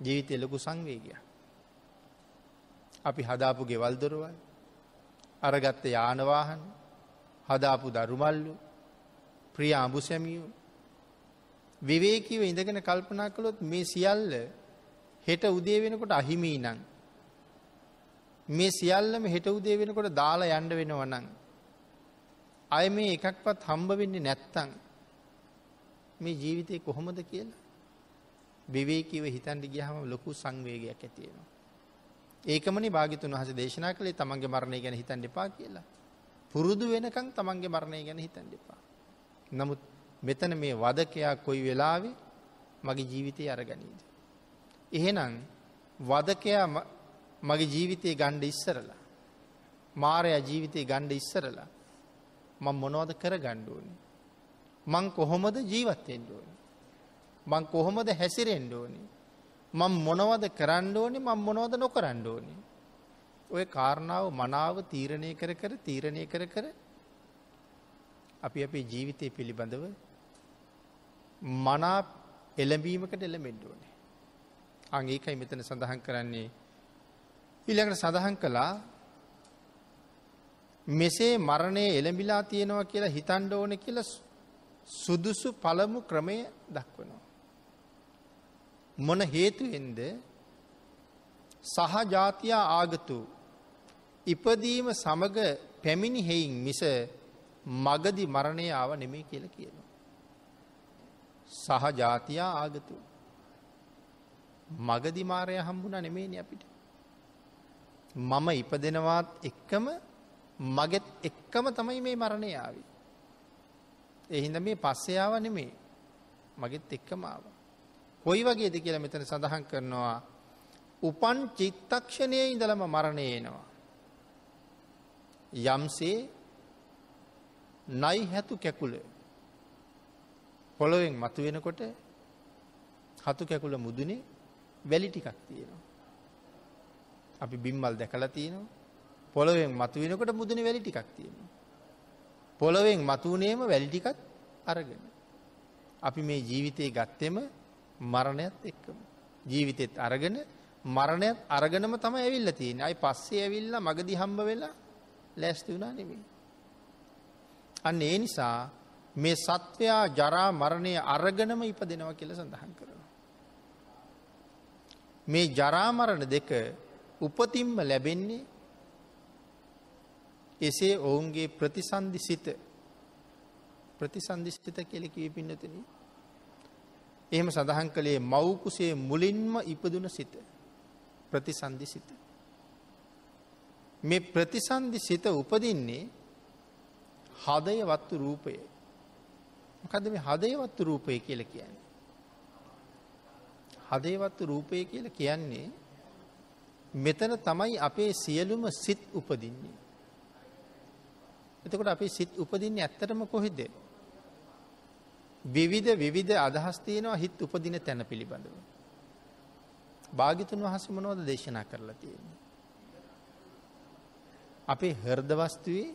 ජීවිතේ ලොකු සංවේගයක්. අපි හදාපු ගෙවල් දොරවල්, අරගත්ත යාන වාහන, හදාපු දරුමල්ලු, ප්‍රිය අඹුසැමියෝ විවේකීව ඉඳගෙන කල්පනා කළොත් මේ සියල්ල හෙට උදේ වෙනකොට අහිමි නම්, මේ සියල්ලම හෙට උදේ වෙනකොට දාලා යන්න වෙනවා නම්, අය මේ එකක්වත් හම්බ වෙන්නේ නැත්තම් මේ ජීවිතේ කොහොමද කියලා විවේකීව හිතන්න ගියාම ලොකු සංවේගයක් ඇති වෙනවා. ඒකමනේ භාග්‍යතුන් වහන්සේ දේශනා කළේ තමන්ගේ මරණය ගැන හිතන්න එපා කියලා. පුරුදු වෙනකන් තමන්ගේ මරණය ගැන හිතන්න එපා. නමුත් මෙතන මේ වදකයා කොයි වෙලාවෙ මගේ ජීවිතේ අරගනීද? එහෙනම් වදකයා මගේ ජීවිතේ ගන්න ඉස්සරලා, මාරයා ජීවිතේ ගන්න ඉස්සරලා මම මොනවද කරගන්න ඕනේ? මං කොහොමද ජීවත් වෙන්න ඕනේ? මං කොහොමද හැසිරෙන්න ඕනේ? මම මොනවද කරන්න ඕනේ? මම මොනවද නොකරන්න ඕනේ? ඔය කාරණාව මනාව තීරණය කර අපි අපේ ජීවිතය පිළිබඳව මනා එළඹීමකට එළඹෙන්න ඕනේ. අන් ඒකයි මෙතන සඳහන් කරන්නේ. ඊළඟට සඳහන් කළා මෙසේ මරණය එළඹිලා තියෙනවා කියලා හිතන්න ඕනේ කියලා සුදුසු පළමු ක්‍රමය දක්වනවා. මොන හේතුවෙන්ද? සහජාතිය ආගතු ඉපදීම සමග පැමිණි හේයින් මිස මගදී මරණය ආව නෙමෙයි කියලා කියනවා. සහජාතිය ආගතු මගදී මාරය හම්බුණා නෙමෙයිනේ අපිට. මම ඉපදෙනවත් එක්කම මගෙත් එක්කම තමයි මේ මරණය ආවේ. ඒ හින්දා මේ පස්සේ ආව නෙමෙයි. මගෙත් එක්කම ආවා. කොයි වගේද කියලා මෙතන සඳහන් කරනවා. උපන් චිත්තක්ෂණයේ ඉඳලම මරණය එනවා. යම්සේ නයි හැතු කැකුල පොළොවෙන් මතුවෙනකොට හතු කැකුල මුදුනේ වැලි ටිකක් තියෙනවා. අපි බිම්මල් දැකලා තියෙනවා. පොළොවෙන් මතුවෙනකොට මුදුනේ වැලි ටිකක් තියෙනවා. පොළොවෙන් මතුවුනේම වැලි ටිකක් අරගෙන අපි මේ ජීවිතේ ගත්තෙම මරණයත් එක්කම. ජීවිතෙත් අරගෙන මරණයත් අරගෙනම තමයි ඇවිල්ලා තියෙන්නේ. අයි පස්සේ ඇවිල්ලා මගදී හම්බ වෙලා ලෑස්ති වුණා නෙමෙයි. අන්න ඒ නිසා මේ සත්වයා ජරා මරණය අරගෙනම ඉපදෙනවා කියලා සඳහන් කරනවා. මේ ජරා මරණ දෙක උපතින්ම ලැබෙන්නේ එසේ ඔවුන්ගේ ප්‍රතිසන්දිසිත කියලා කිව්වේ පින්නතුනි. එහෙම සඳහන් කළේ මව් කුසේ මුලින්ම ඉපදුන සිත ප්‍රතිසන්දිසිත. මේ ප්‍රතිසන්දිසිත උපදින්නේ හදයවත්තු රූපය. මොකද්ද මේ හදයවත්තු රූපය කියලා කියන්නේ? හදයවත්තු රූපය කියලා කියන්නේ මෙතන තමයි අපේ සියලුම සිත් උපදින්නේ. එතකොට අපේ සිත් උපදින්නේ ඇත්තටම කොහෙද? විවිධ අදහස් තියෙනවා හිත උපදින තැන පිළිබඳව. භාග්‍යතුන් වහන්සේ මොනවද දේශනා කරලා තියෙන්නේ? අපේ හෘද වස්තුවේ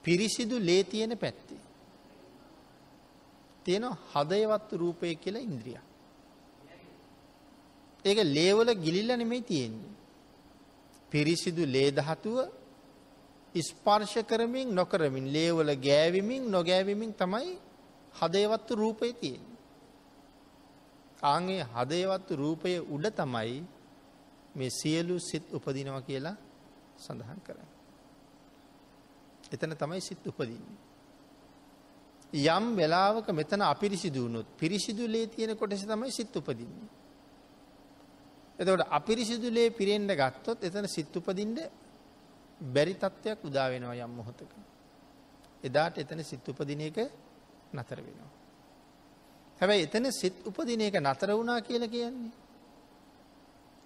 පිරිසිදු ලේ තියෙන පැත්තේ තියෙන හදයවත්තු රූපය කියලා ඉන්ද්‍රියක්. ඒක ලේවල ගිලිලා නෙමෙයි තියෙන්නේ. පිරිසිදු ලේ ධාතුව ස්පර්ශ කරමින් නොකරමින් ලේවල ගෑවිමින් නොගෑවිමින් තමයි හදයවත්තු රූපේ තියෙන්නේ. ආන්ගේ හදයවත්තු රූපය උඩ තමයි මේ සියලු සිත් උපදිනවා කියලා සඳහන් කරන්නේ. එතන තමයි සිත් උපදින්නේ. යම් වෙලාවක මෙතන අපිරිසිදු වුණොත් පිරිසිදු ලේ තියෙන කොටස තමයි සිත් උපදින්නේ. එතකොට අපිරිසිදු ලේ පිරෙන්න ගත්තොත් එතන සිත් උපදින්න බැරි තත්ත්වයක් උදා වෙනවා යම් මොහොතක. එදාට එතන සිත් උපදින එක නතර වෙනවා. හැබැයි එතන සිත් උපදින එක නතර වුණා කියලා කියන්නේ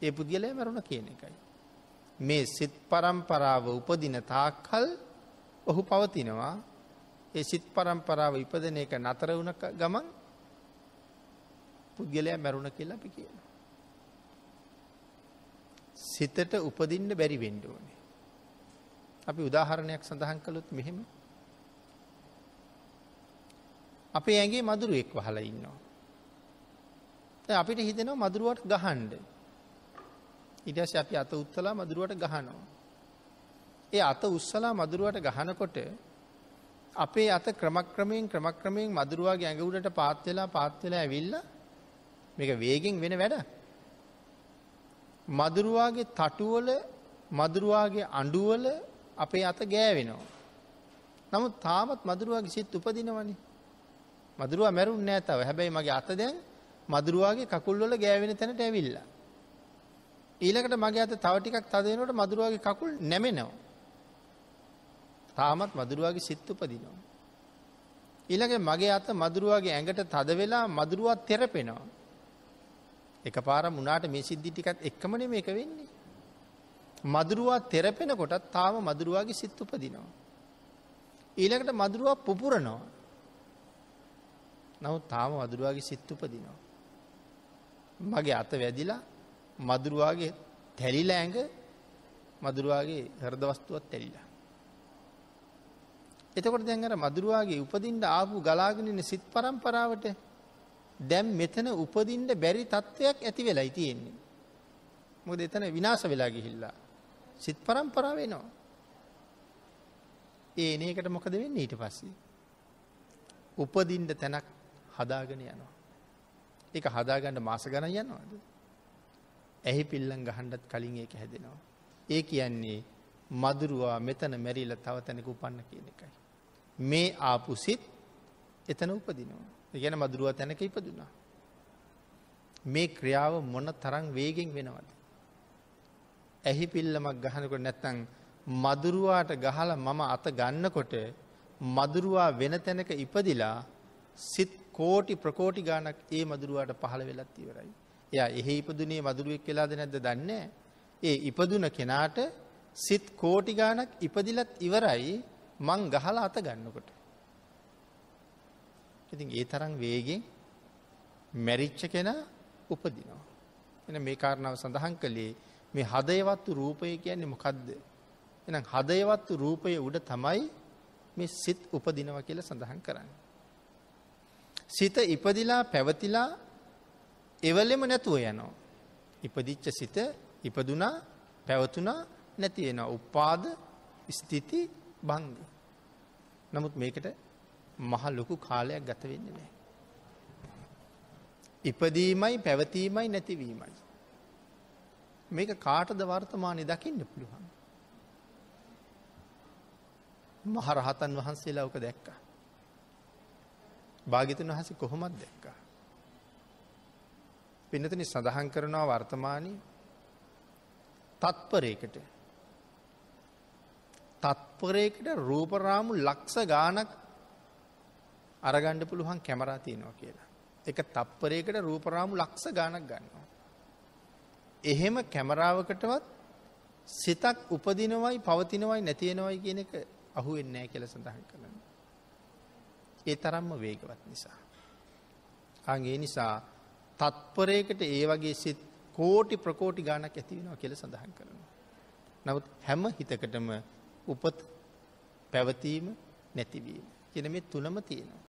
ඒ පුද්ගලයා මරුණ කියන එකයි. මේ සිත් පරම්පරාව උපදින තාක්කල් ඔහු පවතිනවා. ඒ සිත් පරම්පරාව ඉපදෙන එක නතර වුණ ගමන් පුද්ගලයා මරුණ කියලා අපි කියනවා. සිතට උපදින්න බැරි වෙන්න ඕනේ. අපි උදාහරණයක් සඳහන් කළොත් මෙහෙම. අපේ ඇඟේ මදුරුවෙක් වහලා ඉන්නවා. දැන් අපිට හිතෙනවා මදුරුවට ගහන්න. ඊට පස්සේ අපි අත උස්සලා මදුරුවට ගහනවා. ඒ අත උස්සලා මදුරුවට ගහනකොට අපේ අත ක්‍රමක්‍රමයෙන් මදුරුවාගේ ඇඟ උඩට පාත් වෙලා ඇවිල්ලා මේක වේගෙන් වෙන වැඩක්. මදුරුවාගේ තටුවල මදුරුවාගේ අඬුවල අපේ අත ගෑවෙනවා. නමුත් තාමත් මදුරුවාගේ සිත් උපදිනවනේ. මදුරුවා මැරුන්නේ නැහැ තව. හැබැයි මගේ අත දැන් මදුරුවාගේ කකුල් වල ගෑවෙන තැනට ඇවිල්ලා. ඊළඟට මගේ අත තව ටිකක් තද වෙනකොට මදුරුවාගේ කකුල් නැමෙනවා. තාමත් මදුරුවාගේ සිත් උපදිනවා. ඊළඟට මගේ අත මදුරුවාගේ ඇඟට තද වෙලා මදුරුවා තෙරපෙනවා. එකපාරම උනාට මේ සිද්ධි ටිකත් එක්කම නෙමෙයි මේක වෙන්නේ. මදුරුවා තෙරපෙනකොටත් තාම මදුරුවාගේ සිත් උපදිනවා. ඊළඟට මදුරුවා පුපුරනවා. නමුත් තාම මදුරුවාගේ සිත් උපදිනවා. මගේ අත වැදිලා මදුරුවාගේ තැලිලා ඇඟ මදුරුවාගේ හෘද වස්තුවත් තැලිලා. එතකොට දැන් අර මදුරුවාගේ උපදින්න ආපු ගලාගෙන ඉන්න සිත් පරම්පරාවට දැන් මෙතන උපදින්න බැරි තත්වයක් ඇති වෙලයි තියෙන්නේ. මොකද එතන විනාශ වෙලා ගිහිල්ලා සිත් පරම්පරාව වෙනවා. ඒ එන එකට මොකද වෙන්නේ ඊට පස්සේ? උපදින්න තැනක් හදාගෙන යනවා. ඒක හදාගන්න මාස ගණන් යනවාද? ඇහි පිල්ලම් ගහන්නත් කලින් ඒක හැදෙනවා. ඒ කියන්නේ මදුරුවා මෙතන මැරිලා තව තැනක උපන්න කියන එකයි. මේ ආපු සිත් එතන උපදිනවා. ඒ කියන්නේ මදුරුවා තැනක ඉපදුනා. මේ ක්‍රියාව මොන තරම් වේගෙන් වෙනවද? ඇහි පිල්ලමක් ගහනකොට නැත්නම් මදුරුවාට ගහලා මම අත ගන්නකොට මදුරුවා වෙන තැනක ඉපදිලා සිත් කෝටි ප්‍රකෝටි ගාණක් ඒ මදුරුවාට පහළ වෙලත් ඉවරයි. එයා එහෙ ඉපදුනේ මදුරුවෙක් වෙලාද නැද්ද දන්නේ නැහැ. ඒ ඉපදුන කෙනාට සිත් කෝටි ගාණක් ඉපදිලත් ඉවරයි මං ගහලා අත ගන්නකොට. ඉතින් ඒ තරම් වේගෙන් මැරිච්ච කෙනා උපදිනවා. එහෙනම් මේ කාරණාව සඳහන් කළේ මේ හදයවත්තු රූපය කියන්නේ මොකද්ද? එහෙනම් හදයවත්තු රූපයේ උඩ තමයි මේ සිත් උපදිනවා කියලා සඳහන් කරන්නේ. සිත ඉපදිලා පැවතිලා එවලෙම නැතුව යනවා. ඉපදිච්ච සිත ඉපදුනා පැවතුනා නැති වෙනවා. උපාද ස්ථಿತಿ භංග. නමුත් මේකට මහ ලොකු කාලයක් ගත වෙන්නේ නැහැ. ඉපදීමයි පැවතීමයි නැතිවීමයි. මේක කාටද වර්තමානයේ දකින්න පුළුවන්. මහරහතන් වහන්සේලා ඕක දැක්කා. භාග්‍යවතුන් වහන්සේ කොහොමද දැක්කා? පින්නතනි සඳහන් කරනවා වර්තමානයේ තත්පරයකට රූපරාමු ලක්ෂ ගානක් අරගන්න පුළුවන් කැමරා තියෙනවා කියලා. එක තත්පරයකට රූපරාමු ලක්ෂ ගානක් ගන්නවා. එහෙම කැමරාවකටවත් සිතක් උපදිනවයි පවතිනවයි නැති වෙනවයි කියන එක අහුවෙන්නේ නැහැ කියලා සඳහන් කරනවා. ඒ තරම්ම වේගවත් නිසා. ඒ නිසා තත්පරයකට ඒ වගේ සිත් කෝටි ප්‍රකෝටි ගානක් ඇති වෙනවා කියලා සඳහන් කරනවා. නමුත් හැම හිතකටම උපත පැවතීම නැතිවීම කියන මේ තුනම තියෙනවා.